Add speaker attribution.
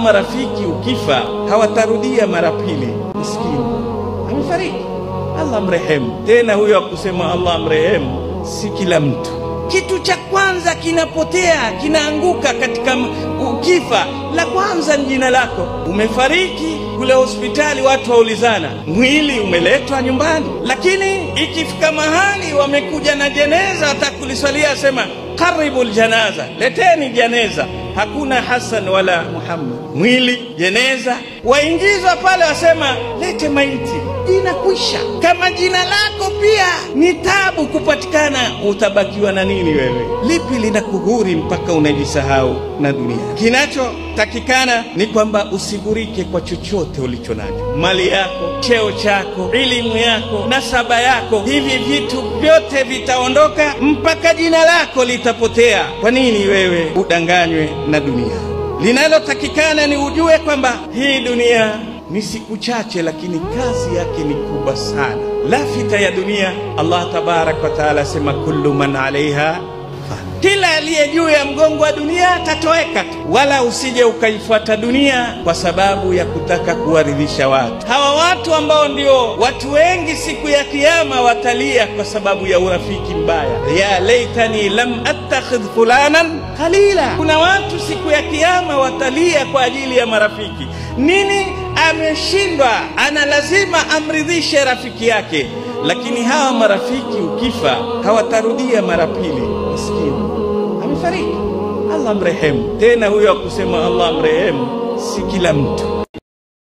Speaker 1: Marafiki ukifa hawatarudia mara pili. Maskini amefariki, Allah mrehemu. Tena huyo akusema Allah mrehemu si kila mtu. Kitu cha kwanza kinapotea, kinaanguka katika ukifa, la kwanza ni jina lako. Umefariki kule hospitali, watu waulizana, mwili umeletwa nyumbani. Lakini ikifika mahali wamekuja na jeneza, atakuliswalia asema karibul janaza, leteni jeneza. Hakuna Hassan wala Muhammad, mwili jeneza waingizwa pale, wasema lete maiti, jina kwisha. Kama jina lako pia ni tabu kupatikana, utabakiwa na nini wewe? Lipi linakuhuri mpaka unajisahau na dunia? Kinachotakikana ni kwamba usigurike kwa chochote ulicho nacho, mali yako, cheo chako, elimu yako, nasaba yako. Hivi vitu vyote vitaondoka mpaka jina lako litapotea. Kwa nini wewe udanganywe na dunia? Linalotakikana ni ujue kwamba hii dunia ni siku chache, lakini kazi yake ni kubwa sana. Lafita ya dunia, Allah tabarak wa taala sema kullu man alaiha fan, kila aliye juu ya mgongo wa dunia atatoweka tu. Wala usije ukaifuata dunia kwa sababu ya kutaka kuwaridhisha watu. Hawa watu ambao ndio watu wengi siku ya kiyama watalia kwa sababu ya urafiki mbaya. Ya laitani lam attakhidh fulanan khalila. Kuna watu siku ya kiyama watalia kwa ajili ya marafiki. Nini? Ameshindwa, ana lazima amridhishe rafiki yake. Lakini hawa marafiki ukifa hawatarudia mara pili. Maskini amefariki, Allah mrehemu. Tena huyo akusema Allah mrehemu si kila mtu.